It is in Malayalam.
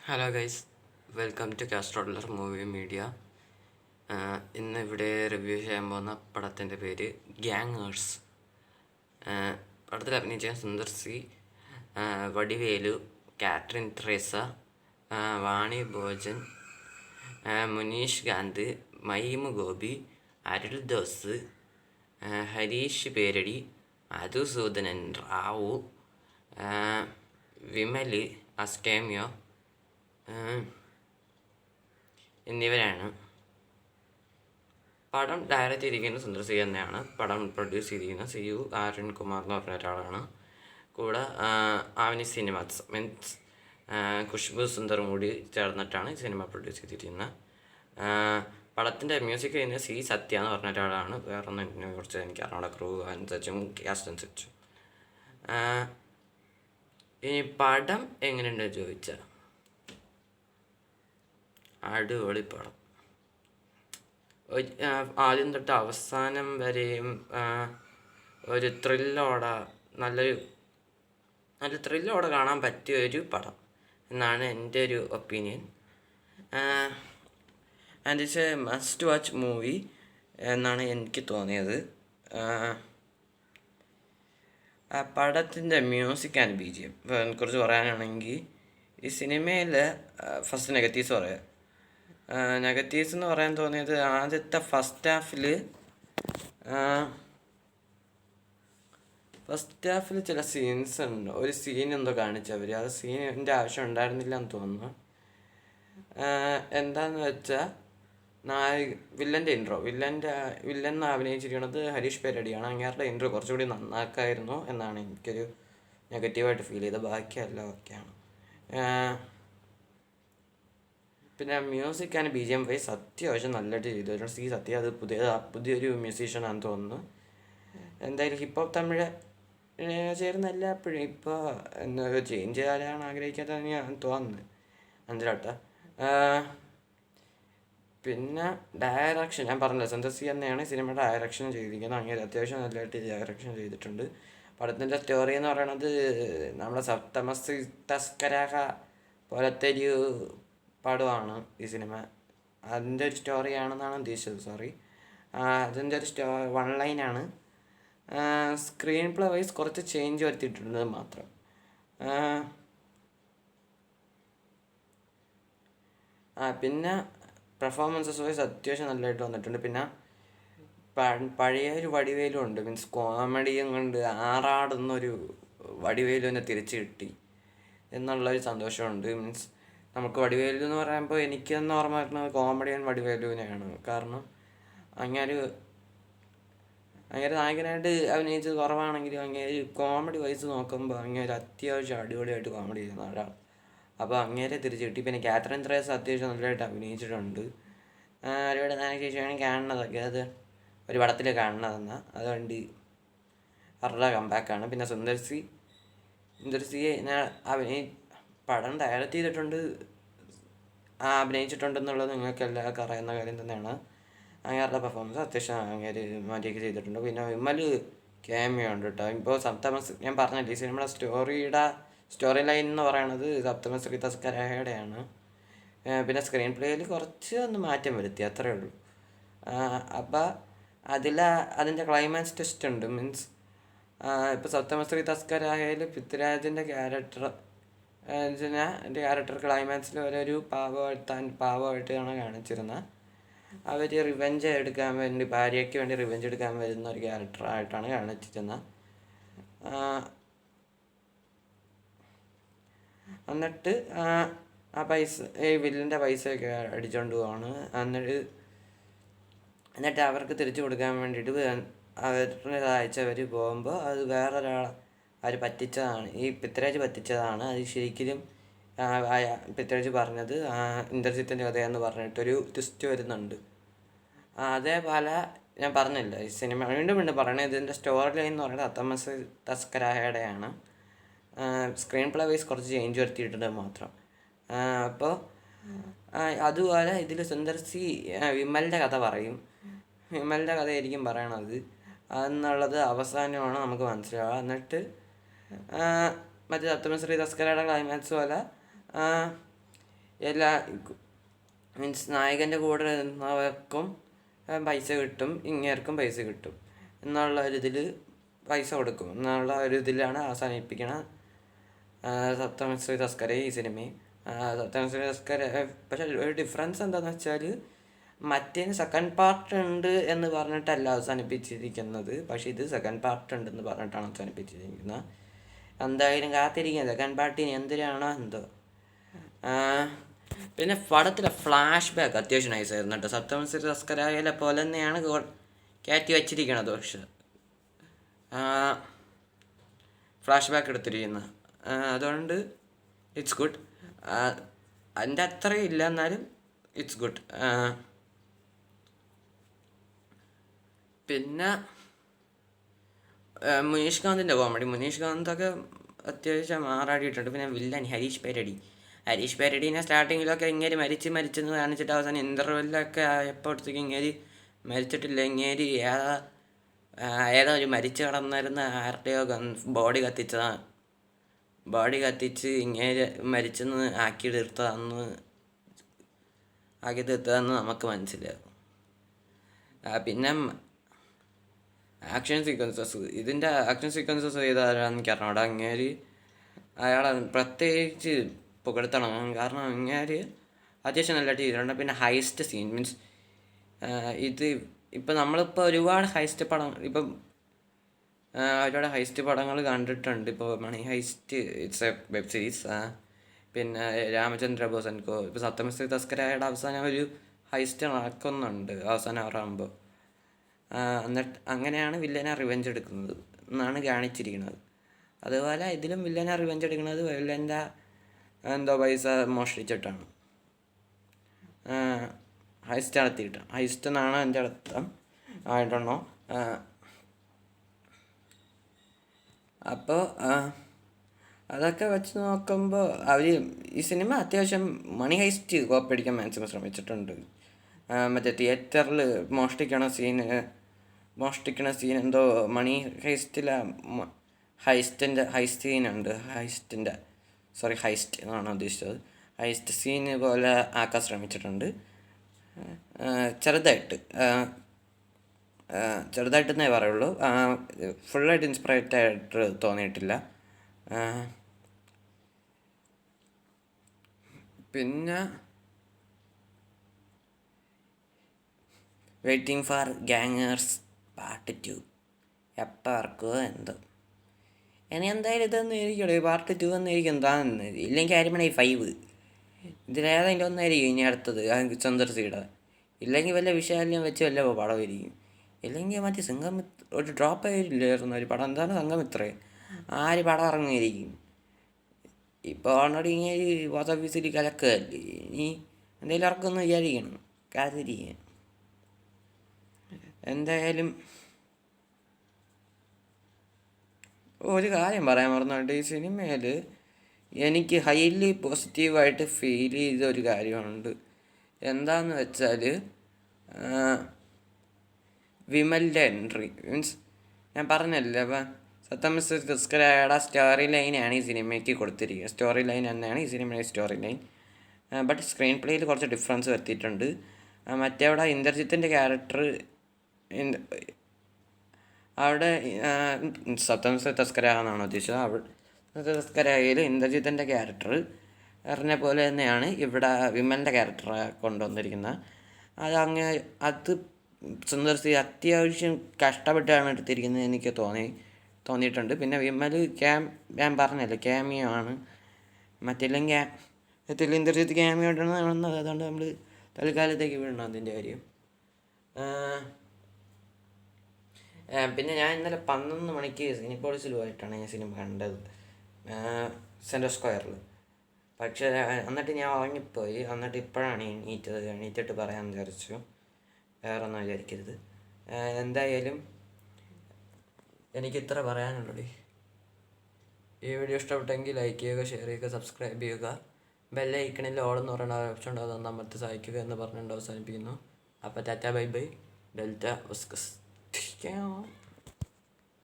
Hello guys, welcome to Castroller Movie Media. ഇന്ന് ഇവിടെ റിവ്യൂ ചെയ്യാൻ പോകുന്ന പടത്തിൻ്റെ പേര് ഗ്യാങ്ങേഴ്സ്. പടത്തിൽ അഭിനയിച്ച Sundar C, Vadivelu, Catherine Tresa, Vani Bhojan, Muneesh Kanth, Mime Gopi, Arul Doss, Harish Peradi, Madhusoodanan Rao, Vimal അസ്റ്റേമിയോ എന്നിവരാണ്. പടം ഡയറക്റ്റ് ചെയ്തിരിക്കുന്നത് സുന്ദർ സി തന്നെയാണ്. പടം പ്രൊഡ്യൂസ് ചെയ്തിരിക്കുന്നത് CU ആര്യൻ കുമാർ എന്ന് പറഞ്ഞ ഒരാളാണ്. കൂടെ ആവനി സിനിമാസ് മീൻസ് ഖുഷ്ബു സുന്ദറും കൂടി ചേർന്നിട്ടാണ് സിനിമ പ്രൊഡ്യൂസ് ചെയ്തിരിക്കുന്നത്. പടത്തിൻ്റെ മ്യൂസിക് ചെയ്യുന്നത് C സത്യ എന്ന് പറഞ്ഞ ഒരാളാണ്. വേറൊന്നും ഇതിനെ കുറിച്ച് എനിക്ക് അറിയാം. ക്രൂ അനുസരിച്ചും കാസ്റ്റ് അനുസരിച്ചും. ഇനി പടം എങ്ങനെയുണ്ടെന്ന് ചോദിച്ചാൽ അടിപൊളി പടം. ആദ്യം തൊട്ട് അവസാനം വരെയും ഒരു നല്ല ത്രില്ലോടെ കാണാൻ പറ്റിയ ഒരു പടം എന്നാണ് എൻ്റെ ഒരു opinion. And it's A must watch movie എന്നാണ് എനിക്ക് തോന്നിയത്. പടത്തിൻ്റെ മ്യൂസിക് ആൻഡ് BGM കുറിച്ച് പറയാനാണെങ്കിൽ ഈ സിനിമയിൽ ഫസ്റ്റ് നെഗറ്റീവ്സ് പറയാം. നെഗറ്റീവ്സ് എന്ന് പറയാൻ തോന്നിയത് ആദ്യത്തെ ഫസ്റ്റ് ഹാഫിൽ ചില സീൻസ് ഉണ്ട്. ഒരു സീൻ എന്തോ കാണിച്ചവർ, അത് സീനിൻ്റെ ആവശ്യം ഉണ്ടായിരുന്നില്ല എന്ന് തോന്നുന്നു. എന്താന്ന് വെച്ചാൽ വില്ലൻ അഭിനയിച്ചിരിക്കുന്നത് ഹരീഷ് പേരടിയാണ്. അങ്ങേരുടെ ഇൻട്രോ കുറച്ചുകൂടി നന്നാക്കായിരുന്നു എന്നാണ് എനിക്കൊരു നെഗറ്റീവായിട്ട് ഫീൽ ചെയ്തത്. ബാക്കിയെല്ലാം ഓക്കെയാണ്. പിന്നെ മ്യൂസിക് ആൻഡ് BGM വൈസ് അത്യാവശ്യം നല്ലതായിട്ട് ചെയ്തു. C സത്യ അത് പുതിയൊരു മ്യൂസീഷ്യനാണെന്ന് തോന്നുന്നു. എന്തായാലും ഹിപ്പ്-ഹോപ്പ് തമിഴ് ചേരുന്ന എല്ലാപ്പോഴും ഇപ്പോൾ എന്താ ചേഞ്ച് ചെയ്യാനാണ് ആഗ്രഹിക്കാത്തതെന്ന് ഞാൻ തോന്നുന്നത്. മനസ്സിലാട്ടെ. പിന്നെ ഡയറക്ഷൻ ഞാൻ പറഞ്ഞില്ല, സുന്ദർ സി തന്നെയാണ് സിനിമയുടെ ഡയറക്ഷൻ ചെയ്തിരിക്കുന്നത്. അങ്ങനെ അത്യാവശ്യം നല്ലതായിട്ട് ഡയറക്ഷൻ ചെയ്തിട്ടുണ്ട്. പടത്തിൻ്റെ സ്റ്റോറി എന്ന് പറയുന്നത് നമ്മുടെ സപ്തമസി തസ്കരക പോലത്തെ ഒരു പടമാണ് ഈ സിനിമ. അതിൻ്റെ ഒരു സ്റ്റോറിയാണെന്നാണ് ഉദ്ദേശിച്ചത്. അതിൻ്റെ ഒരു വൺ ലൈനാണ്. സ്ക്രീൻ പ്ലേ വൈസ് കുറച്ച് ചേഞ്ച് വരുത്തിയിട്ടുണ്ട് മാത്രം. പിന്നെ പെർഫോമൻസസ് വൈസ് അത്യാവശ്യം നല്ലതായിട്ട് വന്നിട്ടുണ്ട്. പിന്നെ പഴയൊരു വടിവേലും ഉണ്ട്. മീൻസ് കോമഡിയും കൊണ്ട് ആറാടുന്നൊരു വടിവേലുവിനെ തിരിച്ചു കിട്ടി എന്നുള്ളൊരു സന്തോഷമുണ്ട്. മീൻസ് നമുക്ക് വടിവേലു എന്ന് പറയുമ്പോൾ എനിക്കെന്ന് ഓർമ്മ വരുന്നത് കോമഡിയൻ വടിവേലുവിനെയാണ്. കാരണം അങ്ങേര് നായകനായിട്ട് അഭിനയിച്ചത് കുറവാണെങ്കിലും അങ്ങേര് കോമഡി വൈസ് നോക്കുമ്പോൾ അങ്ങേര് അത്യാവശ്യം അടിപൊളിയായിട്ട് കോമഡി ചെയ്യുന്ന ഒരാൾ. അപ്പോൾ അങ്ങേരെ തിരിച്ചു കിട്ടി. പിന്നെ കാത്രിൻ ത്രേസ അത്യാവശ്യം നല്ലതായിട്ട് അഭിനയിച്ചിട്ടുണ്ട്. ഒരുപാട് നായകശേഷിയാണ് കാണുന്നതൊക്കെ, അത് ഒരു പടത്തിൽ കാണുന്നതെന്നാൽ അതുകൊണ്ട് അവരുടെ കമ്പാക്കാണ്. പിന്നെ സുന്ദർ സി പടം ഡയറക്റ്റ് ചെയ്തിട്ടുണ്ട്, അഭിനയിച്ചിട്ടുണ്ടെന്നുള്ളത് നിങ്ങൾക്ക് എല്ലാവർക്കും അറിയുന്ന കാര്യം തന്നെയാണ്. അങ്ങേരുടെ പെർഫോമൻസ് അത്യാവശ്യം അങ്ങേര് മാറ്റിയൊക്കെ ചെയ്തിട്ടുണ്ട്. പിന്നെ വിമൽ ക്യാമിയോ ഉണ്ട് കേട്ടോ. ഇപ്പോൾ ഞാൻ പറഞ്ഞില്ലേ, ഈ സിനിമയുടെ സ്റ്റോറി ലൈൻ എന്ന് പറയുന്നത് സപ്തമശ്രീ തസ്കരയുടെയാണ്. പിന്നെ സ്ക്രീൻ പ്ലേയിൽ കുറച്ച് ഒന്ന് മാറ്റം വരുത്തി, അത്രയേ ഉള്ളൂ. അപ്പം അതിൻ്റെ ക്ലൈമാക്സ് ടെസ്റ്റ് ഉണ്ട്. മീൻസ് ഇപ്പോൾ സപ്തമശ്രീ തസ്കരയിൽ പൃഥ്വിരാജിൻ്റെ ക്യാരക്ടർ ക്ലൈമാക്സിൽ ഒരു പാവമായിട്ടാണ് കാണിച്ചിരുന്നത്. അവർ റിവെഞ്ച് എടുക്കാൻ വേണ്ടി, ഭാര്യയ്ക്ക് വേണ്ടി റിവെഞ്ച് എടുക്കാൻ വരുന്ന ഒരു ക്യാരക്ടറായിട്ടാണ് കാണിച്ചിരുന്നത്. എന്നിട്ട് ആ പൈസ ഈ വില്ലിൻ്റെ പൈസയൊക്കെ അടിച്ചുകൊണ്ട് പോവാണ്. എന്നിട്ട് അവർക്ക് തിരിച്ചു കൊടുക്കാൻ വേണ്ടിയിട്ട് അവരുടെ സഹായിച്ചവർ പോകുമ്പോൾ അത് വേറൊരാളെ അവർ പറ്റിച്ചതാണ്, ഈ പൃഥ്വിരാജ് പറ്റിച്ചതാണ്. അത് ശരിക്കും പൃഥ്വിരാജ് പറഞ്ഞത് ഇന്ദ്രജിത്തിൻ്റെ കഥയെന്ന് പറഞ്ഞിട്ടൊരു ട്വിസ്റ്റ് വരുന്നുണ്ട്. അതേപോലെ ഞാൻ പറഞ്ഞില്ല, ഈ സിനിമ വീണ്ടും പറയണത് ഇതിൻ്റെ സ്റ്റോറി ലൈൻ എന്ന് പറയുന്നത് സപ്തമശ്രീ തസ്കരയുടെയാണ്. സ്ക്രീൻ പ്ലേ വൈസ് കുറച്ച് ചേഞ്ച് വരുത്തിയിട്ടുണ്ട് മാത്രം. അപ്പോൾ അതുപോലെ ഇതിൽ സുന്ദർ സി വിമലിൻ്റെ കഥ പറയും. വിമലിൻ്റെ കഥയായിരിക്കും പറയണത് എന്നുള്ളത് അവസാനമാണ് നമുക്ക് മനസ്സിലാവുക. എന്നിട്ട് മറ്റേ സപ്തമശ്രീ തസ്കരയുടെ ക്ലൈമാക്സ് പോലെ എല്ലാ മീൻസ് നായകൻ്റെ കൂടെ നിന്നവർക്കും പൈസ കിട്ടും, ഇങ്ങേർക്കും പൈസ കിട്ടും എന്നുള്ള ഒരിതിൽ പൈസ കൊടുക്കും എന്നുള്ള ഒരു ഇതിലാണ് അവസാനിപ്പിക്കണ സപ്തമശ്രീ തസ്കര ഈ സിനിമയും. സപ്തമശ്രീ തസ്കര പക്ഷെ ഒരു ഡിഫറൻസ് എന്താണെന്ന് വെച്ചാൽ മറ്റേന് സെക്കൻഡ് പാർട്ട് ഉണ്ട് എന്ന് പറഞ്ഞിട്ടല്ല അവസാനിപ്പിച്ചിരിക്കുന്നത്, പക്ഷേ ഇത് സെക്കൻഡ് പാർട്ട് ഉണ്ടെന്ന് പറഞ്ഞിട്ടാണ് അവസാനിപ്പിച്ചിരിക്കുന്നത്. എന്തായാലും കാത്തിരിക്കുക സെക്കൻഡ് പാർട്ടിന് എന്തിനാണോ എന്തോ. പിന്നെ പടത്തിലെ ഫ്ലാഷ് ബാക്ക് അത്യാവശ്യം നൈസായിരുന്നു കേട്ടോ. സപ്തമശ്രീ തസ്കരയിലെ പോലെ തന്നെയാണ് കയറ്റി വച്ചിരിക്കണത്, പക്ഷെ ഫ്ലാഷ് ബാക്ക് എടുത്തിരിക്കുന്നത്. അതുകൊണ്ട് ഇറ്റ്സ് ഗുഡ്. അതിൻ്റെ അത്രയും ഇല്ല എന്നാലും ഇറ്റ്സ് ഗുഡ്. പിന്നെ മുനീഷ് കാന്തിൻ്റെ കോമഡി, മുനീഷ് കാന്തൊക്കെ അത്യാവശ്യം ആറാടിയിട്ടുണ്ട്. പിന്നെ വില്ലൻ ഹരീഷ് പേരടീനെ സ്റ്റാർട്ടിങ്ങിലൊക്കെ ഇങ്ങേര് മരിച്ചെന്ന് കാണിച്ചിട്ട് അവസാനം ഇൻ്റർവെല്ലൊക്കെ ആയപ്പോഴത്തേക്ക് ഇങ്ങേര് മരിച്ചിട്ടില്ല. ഇങ്ങേര് ഏതോ ഒരു മരിച്ചു കിടന്നിരുന്ന ആരുടെയോ ബോഡി കത്തിച്ച് ഇങ്ങേര് മരിച്ചെന്ന് ആക്കി തീർത്തതെന്ന് നമുക്ക് മനസ്സിലാവും. പിന്നെ ഇതിൻ്റെ ആക്ഷൻ സീക്വൻസസ് ചെയ്താരാന്ന് എനിക്ക് അറിഞ്ഞൂടാ. അങ്ങേര് അയാളെ പ്രത്യേകിച്ച് പുകഴ്ത്തണം, കാരണം അങ്ങേര് അത്യാവശ്യം നല്ലതായിട്ട് ചെയ്തിട്ടുണ്ട്. പിന്നെ ഹൈസ്റ്റ് സീൻ മീൻസ് ഇപ്പം നമ്മളിപ്പോൾ ഒരുപാട് ഹൈസ്റ്റ് പടങ്ങൾ കണ്ടിട്ടുണ്ട്. ഇപ്പോൾ money heist it's a web series. പിന്നെ രാമചന്ദ്ര ബോസ് ആൻഡ് കോ. ഇപ്പോൾ സപ്തമശ്രീ തസ്കരയുടെ അവസാനം ഒരു ഹൈസ്റ്റ് നടക്കുന്നുണ്ട് അവസാനം ആറാകുമ്പോൾ. എന്നിട്ട് അങ്ങനെയാണ് വില്ലനെ റിവെഞ്ച് എടുക്കുന്നത് എന്നാണ് കാണിച്ചിരിക്കുന്നത്. അതുപോലെ ഇതിലും വില്ലനെ റിവെഞ്ച് എടുക്കുന്നത് വില്ലൻ്റെ എന്തോ പൈസ മോഷ്ടിച്ചിട്ടാണ്, ഹൈസ്റ്റ് നടത്തിയിട്ടാണ്. ഹൈസ്റ്റ് എന്നാണ് എൻ്റെ അർത്ഥം, ആയിട്ടെണ്ണോ. അപ്പോൾ അതൊക്കെ വെച്ച് നോക്കുമ്പോൾ അവർ ഈ സിനിമ അത്യാവശ്യം മണി ഹൈസ്റ്റ് കോപ്പി അടിക്കാൻ മാക്സിമം ശ്രമിച്ചിട്ടുണ്ട്. മറ്റേ തിയേറ്ററിൽ മോഷ്ടിക്കണ സീൻ എന്തോ മണി ഹൈസ്റ്റിലെ ഹൈസ്റ്റ് എന്നാണ് ഉദ്ദേശിച്ചത്. ഹൈസ്റ്റ് സീന് പോലെ ആക്കാൻ ശ്രമിച്ചിട്ടുണ്ട് ചെറുതായിട്ടെന്നേ പറയുള്ളൂ. ഫുള്ളായിട്ട് ഇൻസ്പയർഡ് ആയിട്ട് തോന്നിയിട്ടില്ല. പിന്നെ വെയിറ്റിംഗ് ഫോർ ഗാങ്ങേഴ്സ് പാർട്ട് 2 എപ്പോൾ ഇറക്കുമോ എന്തോ. ഇനി എന്തായാലും ഇതൊന്നും ഇരിക്കട്ടെ, പാർട്ട് 2 ഒന്നായിരിക്കും എന്താണെന്ന്, ഇല്ലെങ്കിൽ അരിമണി 5 ഇതിലേതെങ്കിലും ഒന്നായിരിക്കും ഇനി അടുത്തത് ചന്ദ്രസിയുടെ. ഇല്ലെങ്കിൽ വല്ല വിശാലം വെച്ച് വല്ല പടമായിരിക്കും. ഇല്ലെങ്കിൽ മറ്റേ ഒരു ഡ്രോപ്പ് ആയില്ലായിരുന്നു ഒരു പടം, എന്താണ് സംഘമിത്രേ, ആര് പടം ഇറങ്ങിയിരിക്കും. ഇപ്പോൾ ഓൾറെഡി ഇങ്ങനെ ബോക്സ് ഓഫീസിൽ കലക്കുകയല്ലേ, ഇനി എന്തെങ്കിലും ഇറക്കുമെന്ന് വിചാരിക്കണം, കാത്തിരിക്കാൻ. എന്തായാലും ഒരു കാര്യം പറയാൻ മറന്നുകൊണ്ട്, ഈ സിനിമയിൽ എനിക്ക് ഹൈലി പോസിറ്റീവായിട്ട് ഫീൽ ചെയ്ത ഒരു കാര്യമുണ്ട്. എന്താണെന്ന് വെച്ചാൽ വിമലിൻ്റെ എൻട്രി. മീൻസ് ഞാൻ പറഞ്ഞല്ലോ, അപ്പം സപ്തമശ്രീ തസ്കരയുടെ സ്റ്റോറി ലൈനാണ് ഈ സിനിമയ്ക്ക് കൊടുത്തിരിക്കുന്നത്. സ്റ്റോറി ലൈൻ തന്നെയാണ് ഈ സിനിമയുടെ സ്റ്റോറി ലൈൻ. ബട്ട് സ്ക്രീൻ പ്ലേയിൽ കുറച്ച് ഡിഫറൻസ് വരുത്തിയിട്ടുണ്ട്. മറ്റേവിടെ ഇന്ദ്രജിത്തിൻ്റെ ക്യാരക്ടർ അവിടെ സപ്തമശ്രീ തസ്കര എന്നാണ് ഉദ്ദേശിച്ചത്. അവിടെ തസ്കരയിൽ ഇന്ദ്രജിത്തിൻ്റെ ക്യാരക്ടർ പറഞ്ഞ പോലെ തന്നെയാണ് ഇവിടെ വിമലിൻ്റെ ക്യാരക്ടറെ കൊണ്ടുവന്നിരിക്കുന്നത്. അത് സുന്ദർസി അത്യാവശ്യം കഷ്ടപ്പെട്ടാണ് എടുത്തിരിക്കുന്നത് എനിക്ക് തോന്നിയിട്ടുണ്ട്. പിന്നെ വിമൽ ഞാൻ പറഞ്ഞല്ലോ ക്യാമിയോ ആണ്, മറ്റെല്ലാം ഇന്ദ്രജിത്ത് ക്യാമിയോ ഇടണമെന്നത്, അതുകൊണ്ട് നമ്മൾ തൽക്കാലത്തേക്ക് വിടണം അതിൻ്റെ കാര്യം. പിന്നെ ഞാൻ ഇന്നലെ 11 മണിക്ക് സിനിപോളിസിൽ പോയിട്ടാണ് ഞാൻ സിനിമ കണ്ടത്, സെൻട്രൽ സ്ക്വയറിൽ. പക്ഷേ എന്നിട്ട് ഞാൻ ഉറങ്ങിപ്പോയി. എന്നിട്ട് ഇപ്പോഴാണ് എണീറ്റിട്ട് പറയാമെന്ന് വിചാരിച്ചു, വേറെ ഒന്നും വിചാരിക്കരുത്. എന്തായാലും എനിക്കിത്ര പറയാനുള്ളൂ. ഈ വീഡിയോ ഇഷ്ടപ്പെട്ടെങ്കിൽ ലൈക്ക് ചെയ്യുക, ഷെയർ ചെയ്യുക, സബ്സ്ക്രൈബ് ചെയ്യുക. ബെല്ലൈക്കണിൽ ഓളെന്ന് പറയുന്ന ഓപ്ഷൻ ഉണ്ടാകും, അത് അമർത്തി സഹായിക്കുക എന്ന് പറഞ്ഞുകൊണ്ട് അവസാനിപ്പിക്കുന്നു. അപ്പോൾ ടാറ്റ ബൈ ബൈ, ഡെൽറ്റ ഉസ്കസ്.